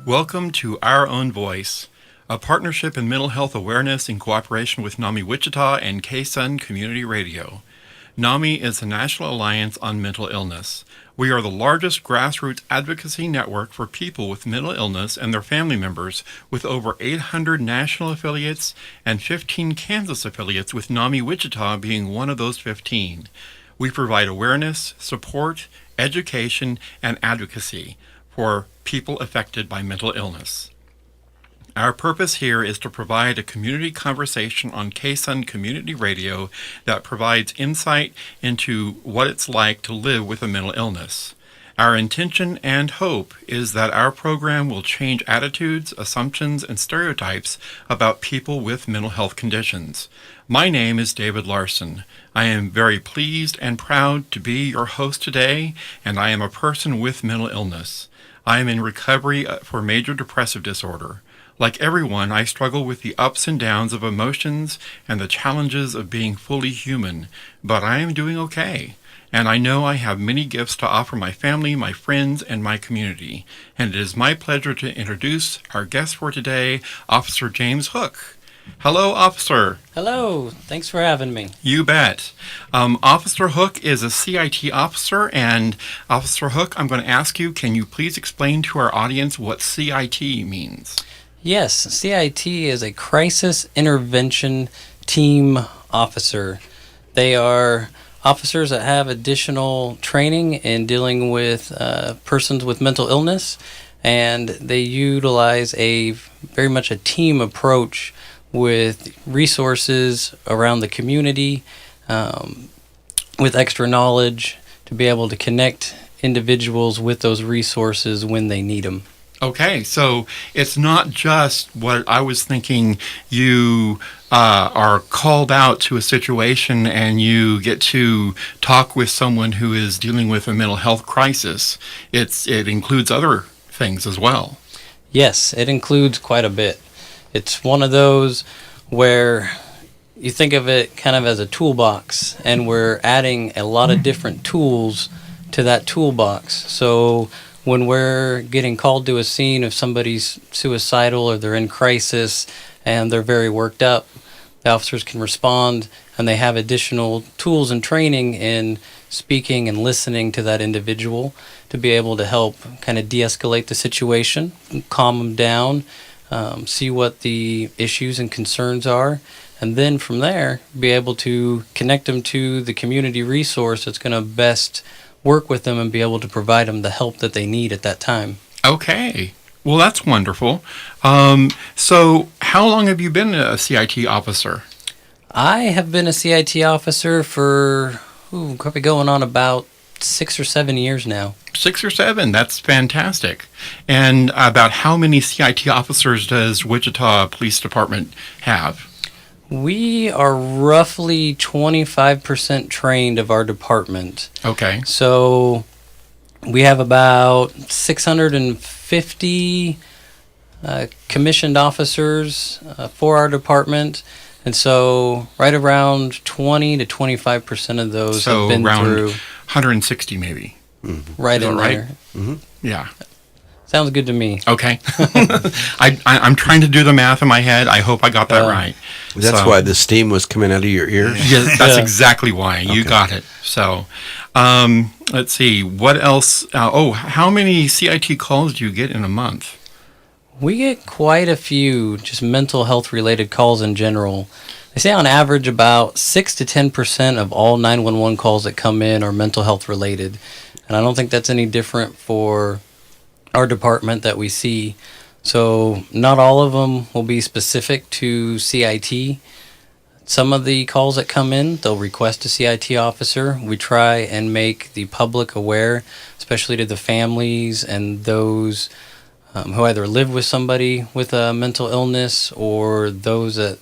Welcome to Our Own Voice, a partnership in mental health awareness in cooperation with NAMI Wichita and KSUN Community Radio. NAMI is the National Alliance on Mental Illness. We are the largest grassroots advocacy network for people with mental illness and their family members, with over 800 national affiliates and 15 Kansas affiliates, with NAMI Wichita being one of those 15. We provide awareness, support, education, and advocacy for people affected by mental illness. Our purpose here is to provide a community conversation on KSUN Community Radio that provides insight into what it's like to live with a mental illness. Our intention and hope is that our program will change attitudes, assumptions, and stereotypes about people with mental health conditions. My name is David Larson. I am very pleased and proud to be your host today, and I am a person with mental illness. I am in recovery for major depressive disorder. Like everyone, I struggle with the ups and downs of emotions and the challenges of being fully human, but I am doing okay. And I know I have many gifts to offer my family, my friends, and my community. And it is my pleasure to introduce our guest for today, Officer James Hook. Hello, Officer. Hello. Thanks for having me. You bet. Officer Hook is a CIT officer, and Officer Hook, I'm going to ask you, can you please explain to our audience what CIT means? Yes, CIT is a Crisis Intervention Team Officer. They are officers that have additional training in dealing with persons with mental illness, and they utilize very much a team approach with resources around the community, with extra knowledge to be able to connect individuals with those resources when they need them. Okay, so it's not just what I was thinking. You are called out to a situation and you get to talk with someone who is dealing with a mental health crisis. It includes other things as well. Yes, it includes quite a bit. It's one of those where you think of it kind of as a toolbox, and we're adding a lot of different tools to that toolbox. So when we're getting called to a scene if somebody's suicidal or they're in crisis and they're very worked up, the officers can respond, and they have additional tools and training in speaking and listening to that individual to be able to help kind of de-escalate the situation, calm them down, see what the issues and concerns are, and then from there be able to connect them to the community resource that's going to best work with them and be able to provide them the help that they need at that time. Okay. Well, that's wonderful. So how long have you been a CIT officer? I have been a CIT officer for probably going on about 6 or 7 years now. 6 or 7, that's fantastic. And about how many CIT officers does Wichita Police Department have? We are roughly 25% trained of our department. Okay. So we have about 650 commissioned officers for our department. And so right around 20 to 25% of those have been through. 160 maybe. Mm-hmm. Right in right? there. Mm-hmm. Yeah. Sounds good to me. Okay. I'm trying to do the math in my head. I hope I got that right. That's why the steam was coming out of your ears? Yeah, that's exactly why. You got it. So, let's see. What else? How many CIT calls do you get in a month? We get quite a few, just mental health related calls in general. They say on average about 6 to 10% of all 911 calls that come in are mental health related. And I don't think that's any different for our department that we see. So not all of them will be specific to CIT. Some of the calls that come in, they'll request a CIT officer. We try and make the public aware, especially to the families and those who either live with somebody with a mental illness or those that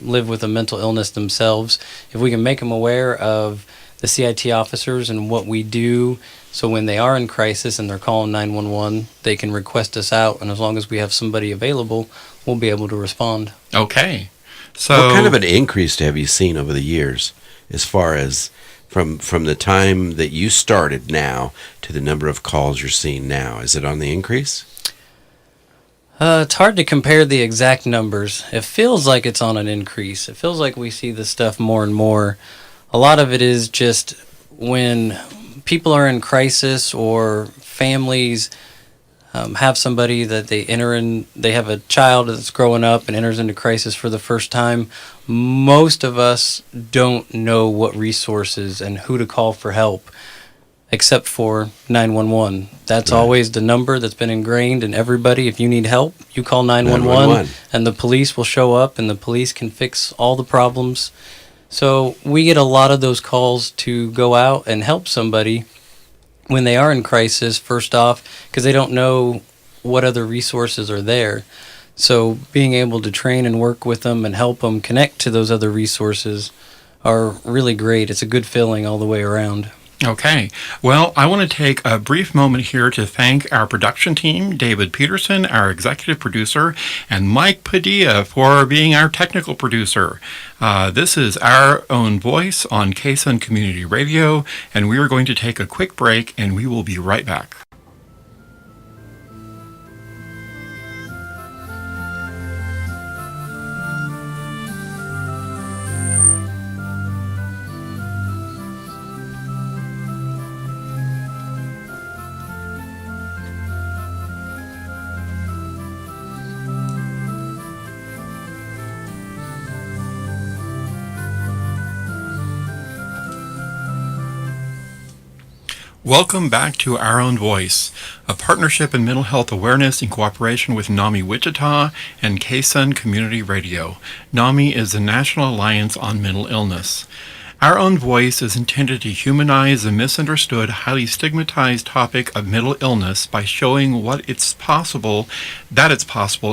live with a mental illness themselves. If we can make them aware of the CIT officers and what we do, so when they are in crisis and they're calling 911, they can request us out, and as long as we have somebody available, we'll be able to respond. Okay. So what kind of an increase have you seen over the years as far as from the time that you started now to the number of calls you're seeing now? Is it on the increase? It's hard to compare the exact numbers. It feels like it's on an increase. It feels like we see this stuff more and more. A lot of it is just when people are in crisis or families have somebody that they have a child that's growing up and enters into crisis for the first time. Most of us don't know what resources and who to call for help, except for 911. That's Right. always the number that's been ingrained in everybody. If you need help, you call 911, 911. and the police will show up, and the police can fix all the problems. So we get a lot of those calls to go out and help somebody when they are in crisis, first off, because they don't know what other resources are there. So being able to train and work with them and help them connect to those other resources are really great. It's a good feeling all the way around. Okay. Well, I want to take a brief moment here to thank our production team, David Peterson, our executive producer, and Mike Padilla for being our technical producer. This is Our Own Voice on KSUN Community Radio, and we are going to take a quick break, and we will be right back. Welcome back to Our Own Voice, a partnership in mental health awareness in cooperation with NAMI Wichita and KSUN Community Radio. NAMI is the National Alliance on Mental Illness. Our Own Voice is intended to humanize the misunderstood, highly stigmatized topic of mental illness by showing that it's possible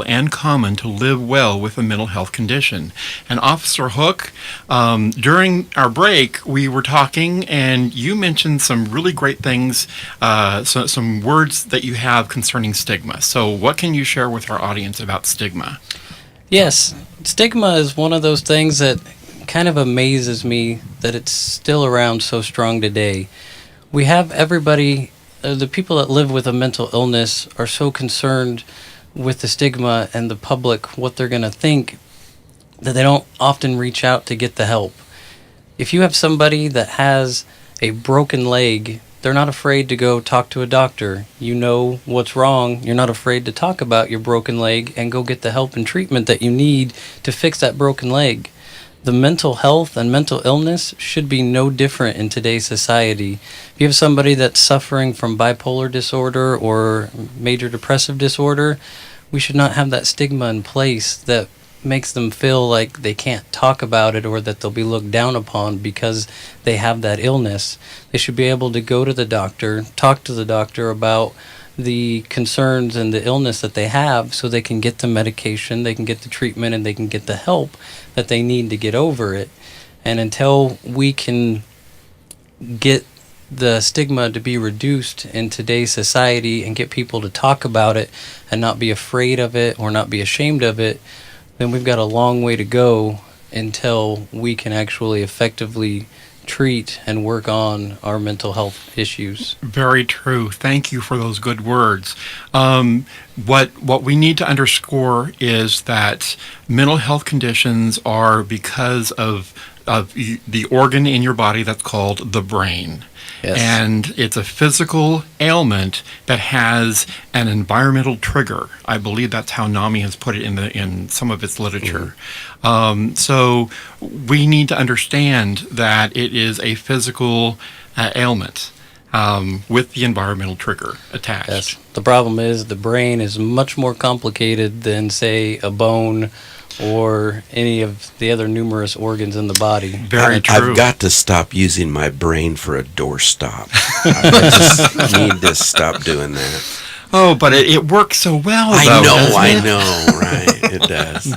and common to live well with a mental health condition. And Officer Hook, during our break, we were talking and you mentioned some really great things, some words that you have concerning stigma. So what can you share with our audience about stigma? Yes, stigma is one of those things that kind of amazes me that it's still around so strong today. We have everybody, the people that live with a mental illness are so concerned with the stigma and the public, what they're going to think, that they don't often reach out to get the help. If you have somebody that has a broken leg, they're not afraid to go talk to a doctor. You know what's wrong. You're not afraid to talk about your broken leg and go get the help and treatment that you need to fix that broken leg. The mental health and mental illness should be no different in today's society. If you have somebody that's suffering from bipolar disorder or major depressive disorder, we should not have that stigma in place that makes them feel like they can't talk about it or that they'll be looked down upon because they have that illness. They should be able to go to the doctor, talk to the doctor about the concerns and the illness that they have so they can get the medication, they can get the treatment, and they can get the help that they need to get over it. And until we can get the stigma to be reduced in today's society and get people to talk about it and not be afraid of it or not be ashamed of it, then we've got a long way to go until we can actually effectively treat and work on our mental health issues. Very true. Thank you for those good words. What we need to underscore is that mental health conditions are because of the organ in your body that's called the brain. Yes. And it's a physical ailment that has an environmental trigger. I believe that's how NAMI has put it in some of its literature. So we need to understand that it is a physical ailment with the environmental trigger attached. Yes. The problem is the brain is much more complicated than, say, a bone or any of the other numerous organs in the body. Very true. I've got to stop using my brain for a doorstop. I just need to stop doing that. Oh, but it works so well, though, I doesn't it? know, right? It does.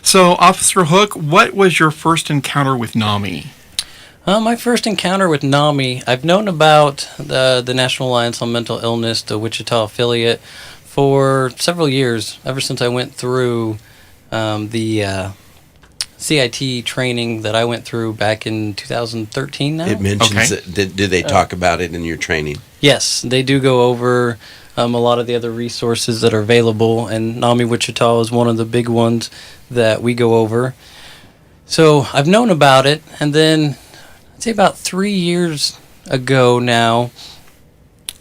So, Officer Hook, what was your first encounter with NAMI? My first encounter with NAMI, I've known about the National Alliance on Mental Illness, the Wichita affiliate, for several years, ever since I went through the CIT training that I went through back in 2013 now. It mentions Okay. it. Do they talk about it in your training? Yes, they do go over a lot of the other resources that are available, and NAMI Wichita is one of the big ones that we go over. So I've known about it, and then I'd say about 3 years ago now,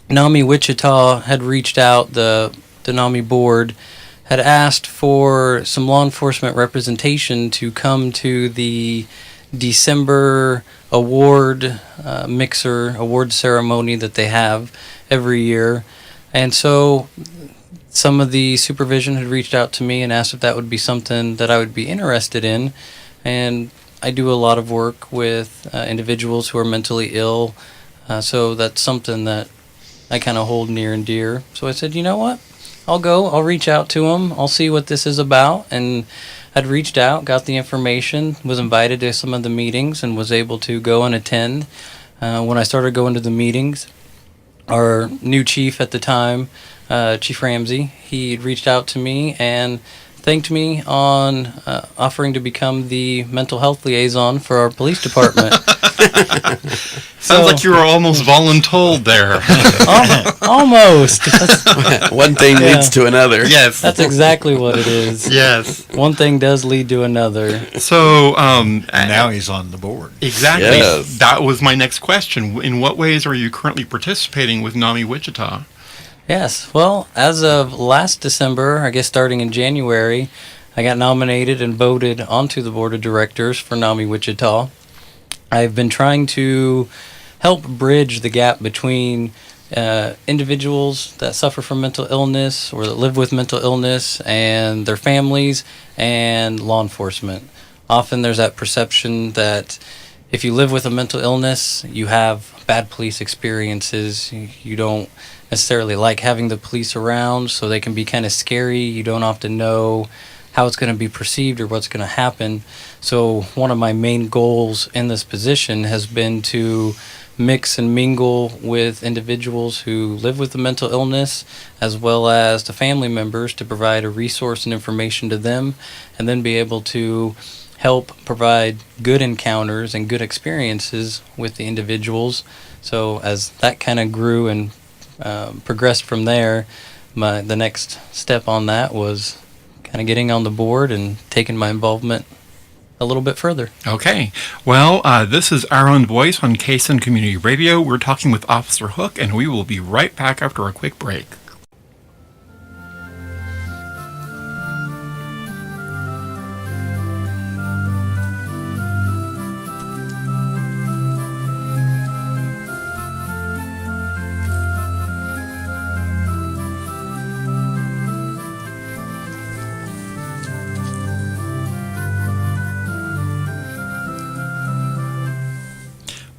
NAMI Wichita had reached out, the NAMI board had asked for some law enforcement representation to come to the December award award ceremony that they have every year. And so some of the supervision had reached out to me and asked if that would be something that I would be interested in. And I do a lot of work with individuals who are mentally ill, so that's something that I kind of hold near and dear. So I said, you know what? I'll reach out to them, I'll see what this is about. And I'd reached out, got the information, was invited to some of the meetings, and was able to go and attend. When I started going to the meetings, our new chief at the time, Chief Ramsey, he reached out to me and thanked me on offering to become the mental health liaison for our police department. Sounds like you were almost voluntold there. Almost. One thing leads to another. Yes. That's exactly what it is. Yes. One thing does lead to another. So, And now he's on the board. exactly. Yes. That was my next question. In what ways are you currently participating with NAMI Wichita? Yes. Well, as of last December, I guess starting in January, I got nominated and voted onto the board of directors for NAMI Wichita. I've been trying to help bridge the gap between individuals that suffer from mental illness or that live with mental illness and their families and law enforcement. Often there's that perception that if you live with a mental illness, you have bad police experiences. You don't necessarily like having the police around, so they can be kind of scary. You don't often know how it's going to be perceived or what's going to happen. So one of my main goals in this position has been to mix and mingle with individuals who live with a mental illness as well as the family members to provide a resource and information to them, and then be able to help provide good encounters and good experiences with the individuals. So as that kind of grew and progressed from there, the next step on that was kind of getting on the board and taking my involvement a little bit further. Okay. Well, this is Our Own Voice on KSUN Community Radio. We're talking with Officer Hook, and we will be right back after a quick break.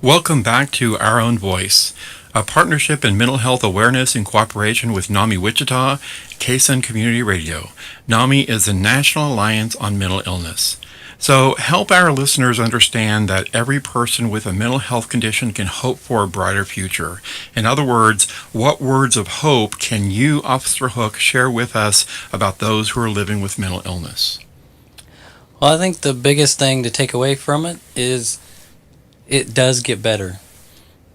Welcome back to Our Own Voice, a partnership in mental health awareness in cooperation with NAMI Wichita, KSUN Community Radio. NAMI is the National Alliance on Mental Illness. So help our listeners understand that every person with a mental health condition can hope for a brighter future. In other words, what words of hope can you, Officer Hook, share with us about those who are living with mental illness? Well, I think the biggest thing to take away from it is it does get better.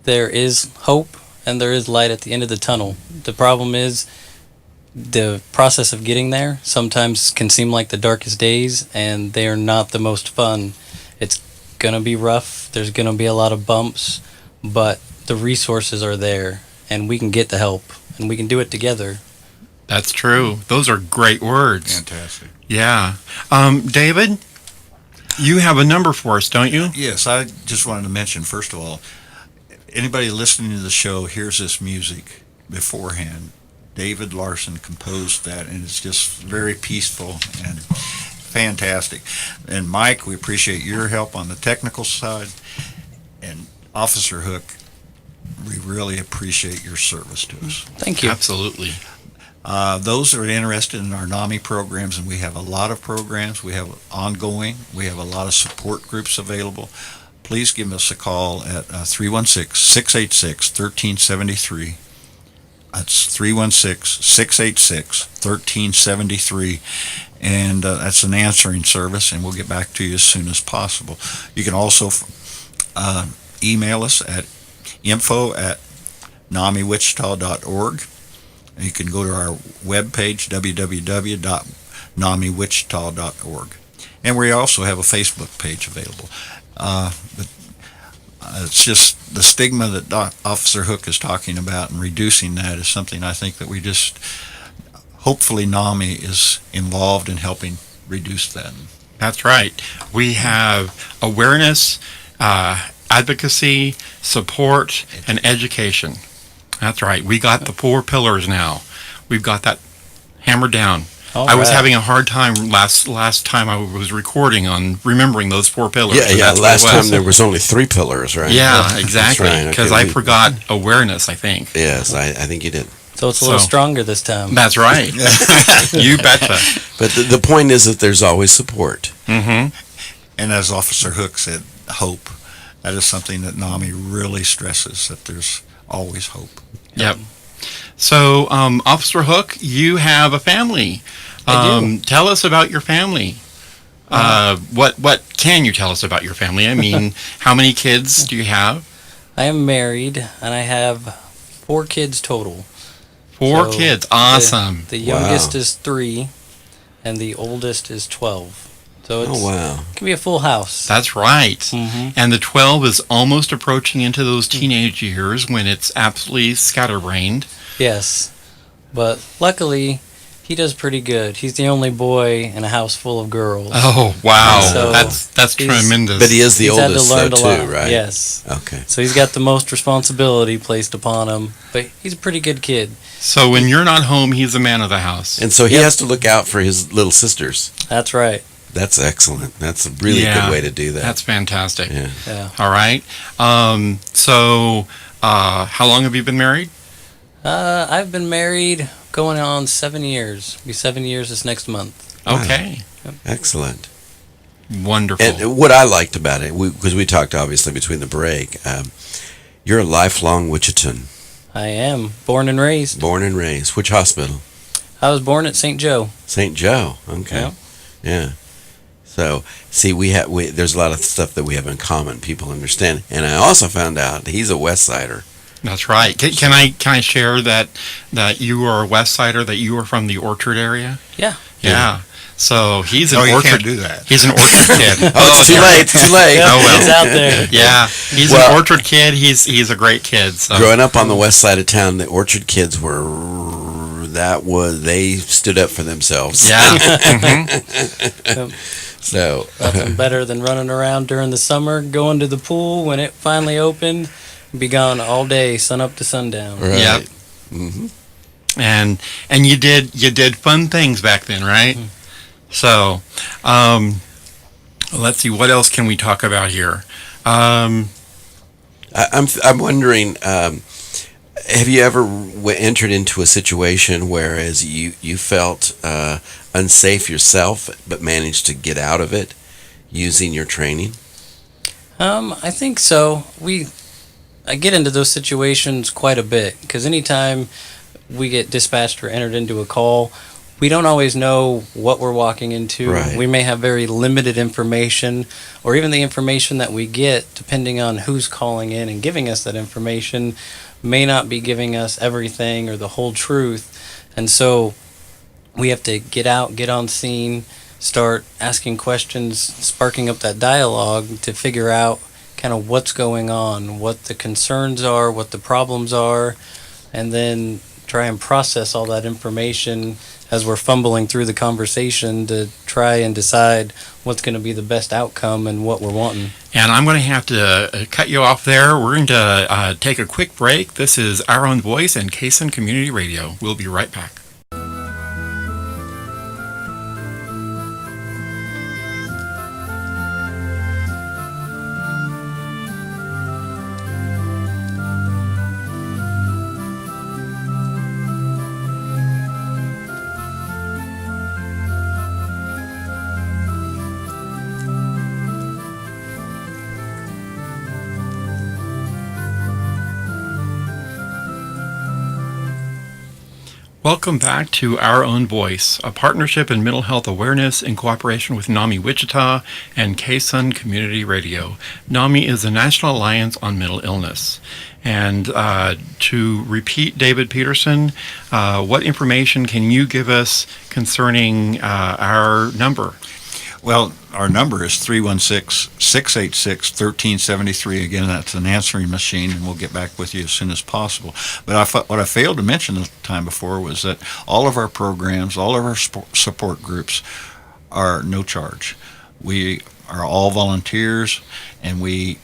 There is hope and there is light at the end of the tunnel. The problem is the process of getting there sometimes can seem like the darkest days, and they are not the most fun. It's going to be rough. There's going to be a lot of bumps, but the resources are there, and we can get the help, and we can do it together. That's true. Those are great words. Fantastic. Yeah. David, you have a number for us, don't you? Yes, I just wanted to mention, first of all, anybody listening to the show hears this music beforehand. David Larson composed that, and it's just very peaceful and fantastic. And Mike, we appreciate your help on the technical side. And Officer Hook, we really appreciate your service to us. Thank you. Absolutely. Those that are interested in our NAMI programs, and we have a lot of programs, we have ongoing, we have a lot of support groups available. Please give us a call at 316-686-1373. That's 316-686-1373. And that's an answering service, and we'll get back to you as soon as possible. You can also email us at info@namiwichita.org. You can go to our webpage, www.namiwichita.org. And we also have a Facebook page available. But it's just the stigma that Officer Hook is talking about, and reducing that is something I think that we just, hopefully NAMI is involved in helping reduce that. That's right. We have awareness, advocacy, support, and education. That's right. We got the 4 pillars now. We've got that hammered down. I was having a hard time last time I was recording on remembering those 4 pillars. Yeah. Last time there was only 3 pillars, right? Yeah, exactly. Right. Because I forgot awareness, I think. Yes, I think you did. So it's a little stronger this time. That's right. You betcha. But the point is that there's always support. Mm-hmm. And as Officer Hook said, hope. That is something that NAMI really stresses, that there's always hope. Yep. So, Officer Hook, you have a family. I do. Tell us about your family. What can you tell us about your family? I mean, how many kids do you have? I am married, and I have 4 kids total. 4 kids. Awesome. The youngest is 3, and the oldest is 12. So it can be a full house. That's right. Mm-hmm. And the 12 is almost approaching into those teenage years when it's absolutely scatterbrained. Yes. But luckily, he does pretty good. He's the only boy in a house full of girls. Oh, wow. So that's tremendous. But he is the He's had to oldest, learn though, a too, lot. right? Yes. Okay. So he's got the most responsibility placed upon him. But he's a pretty good kid. So when you're not home, he's the man of the house. And so he has to look out for his little sisters. That's right. That's excellent. That's a really good way to do that. That's fantastic. Yeah. All right. So how long have you been married? I've been married going on 7 years. It'll be 7 years this next month. Okay. Yep. Excellent. Wonderful. And what I liked about it, because we talked obviously between the break, you're a lifelong Wichitan. I am. Born and raised. Born and raised. Which hospital? I was born at St. Joe. St. Joe. Okay. Yep. Yeah. So, see, there's a lot of stuff that we have in common. People understand. And I also found out he's a West Sider. That's right. Can I share that you are a West Sider, that you are from the Orchard area? Yeah. Yeah. So he's an you Orchard. can't do that. He's an Orchard kid. Oh, it's too late. Too late. Yep, Oh, well. it's out there. Yeah. He's an Orchard kid. He's a great kid. So. Growing up on the west side of town, the Orchard kids they stood up for themselves. Yeah. Mm-hmm. So Nothing better than running around during the summer, going to the pool when it finally opened, be gone all day, sun up to sundown. right. Yep. Mm-hmm. And you did fun things back then, right? Mm-hmm. So, let's see, what else can we talk about here? I'm wondering, have you ever entered into a situation whereas you felt unsafe yourself but managed to get out of it using your training? I think so. I get into those situations quite a bit because anytime we get dispatched or entered into a call, we don't always know what we're walking into. Right. We may have very limited information, or even the information that we get, depending on who's calling in and giving us that information, may not be giving us everything or the whole truth. And so we have to get out, get on scene, start asking questions, sparking up that dialogue to figure out kind of what's going on, what the concerns are, what the problems are, and then try and process all that information as we're fumbling through the conversation to try and decide what's going to be the best outcome and what we're wanting. And I'm going to have to cut you off there. We're going to take a quick break. This is Our Own Voice and KSUN Community Radio. We'll be right back. Welcome back to Our Own Voice, a partnership in mental health awareness in cooperation with NAMI Wichita and KSUN Community Radio. NAMI is the National Alliance on Mental Illness. And to repeat, David Peterson, what information can you give us concerning our number? Well, our number is 316-686-1373. Again, that's an answering machine, and we'll get back with you as soon as possible. But what I failed to mention the time before was that all of our programs, all of our support groups are no charge. We are all volunteers, and we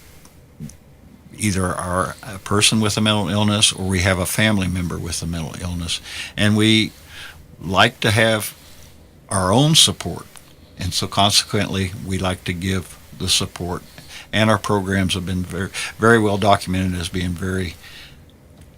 either are a person with a mental illness or we have a family member with a mental illness. And we like to have our own support. And so consequently, we like to give the support. And our programs have been very, very well documented as being very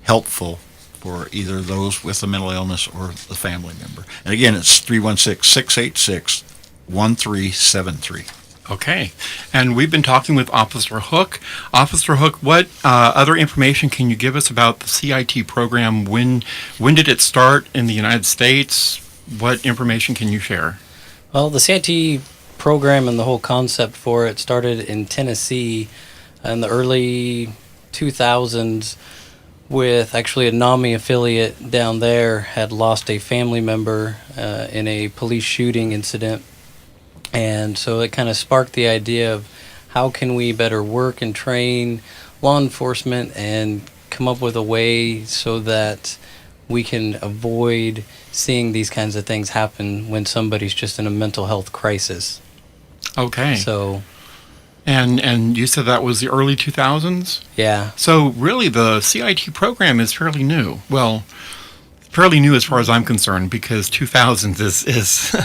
helpful for either those with a mental illness or the family member. And again, it's 316-686-1373. Okay. And we've been talking with Officer Hook. Officer Hook, what other information can you give us about the CIT program? When did it start in the United States? What information can you share? Well, the CIT program and the whole concept for it started in Tennessee in the early 2000s with actually a NAMI affiliate down there had lost a family member in a police shooting incident. And so it kind of sparked the idea of how can we better work and train law enforcement and come up with a way so that we can avoid seeing these kinds of things happen when somebody's just in a mental health crisis. Okay. So, and you said that was the early 2000s? yeah. So really the CIT program is fairly new. Well, fairly new as far as I'm concerned, because 2000s is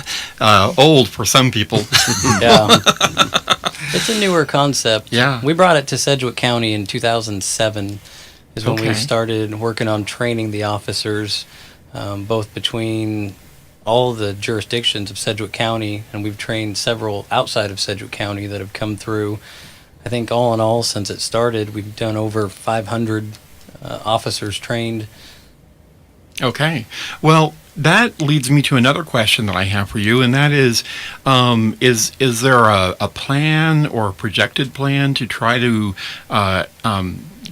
old for some people. Yeah. It's a newer concept. Yeah. We brought it to Sedgwick County in 2007 is when we Okay. started working on training the officers, both between all the jurisdictions of Sedgwick County, and we've trained several outside of Sedgwick County that have come through. I think all in all, since it started, we've done over 500 officers trained. Okay. Well, that leads me to another question that I have for you, and that is there a plan or a projected plan to try to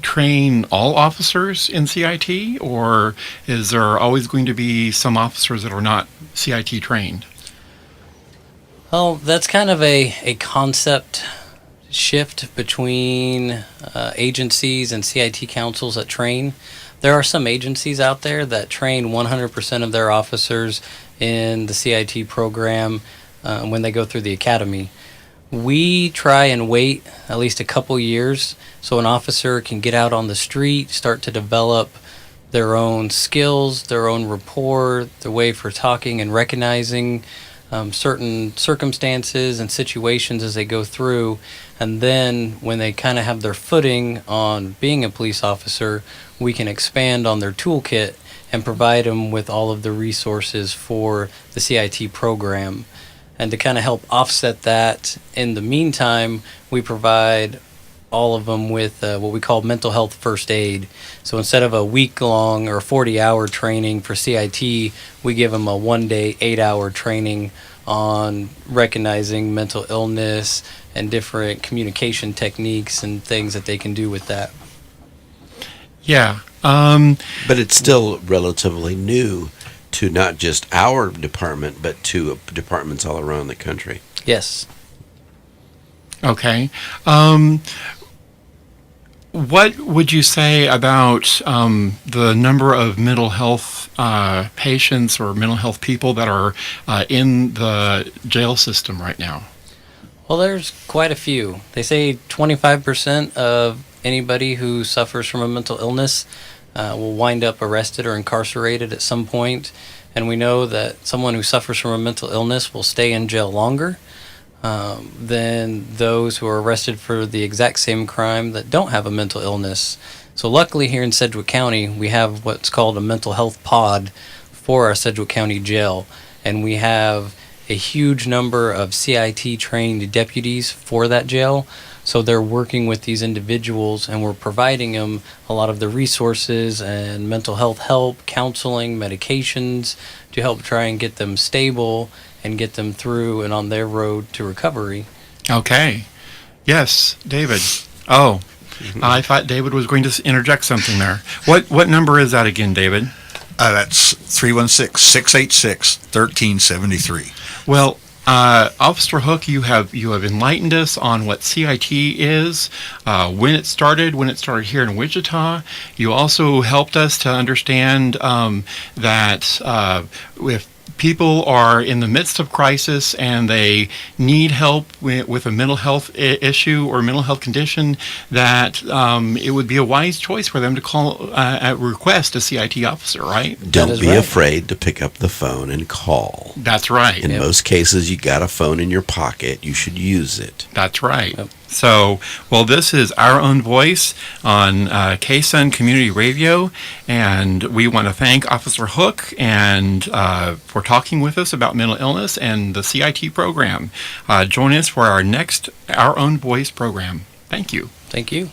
train all officers in CIT, or is there always going to be some officers that are not CIT trained? Well, that's kind of a concept shift between agencies and CIT councils that train. There are some agencies out there that train 100% of their officers in the CIT program when they go through the academy. We try and wait at least a couple years so an officer can get out on the street, start to develop their own skills, their own rapport, their way for talking and recognizing certain circumstances and situations as they go through. And then when they kind of have their footing on being a police officer, we can expand on their toolkit and provide them with all of the resources for the CIT program. And to kind of help offset that, in the meantime, we provide all of them with what we call mental health first aid. So instead of a week-long or 40-hour training for CIT, we give them a one-day, 8-hour training on recognizing mental illness and different communication techniques and things that they can do with that. Yeah. But it's still relatively new to not just our department, but to departments all around the country. Yes. Okay. What would you say about the number of mental health patients or mental health people that are in the jail system right now? Well, there's quite a few. They say 25% of anybody who suffers from a mental illness will wind up arrested or incarcerated at some point. And we know that someone who suffers from a mental illness will stay in jail longer than those who are arrested for the exact same crime that don't have a mental illness. So luckily here in Sedgwick County, we have what's called a mental health pod for our Sedgwick County jail. And we have a huge number of CIT trained deputies for that jail. So they're working with these individuals, and we're providing them a lot of the resources and mental health help, counseling, medications to help try and get them stable and get them through and on their road to recovery. Okay. Yes, David. Oh, I thought David was going to interject something there. What number is that again, David? That's 316-686-1373. Well, Officer Hook, you have enlightened us on what CIT is, when it started here in Wichita. You also helped us to understand that if people are in the midst of crisis and they need help with a mental health issue or mental health condition, that it would be a wise choice for them to call request a CIT officer, right? Don't be right. afraid to pick up the phone and call. That's right. In most cases, you got a phone in your pocket. You should use it. That's right. Yep. So, well, this is Our Own Voice on KSUN Community Radio, and we want to thank Officer Hook and for talking with us about mental illness and the CIT program. Join us for our next Our Own Voice program. Thank you. Thank you.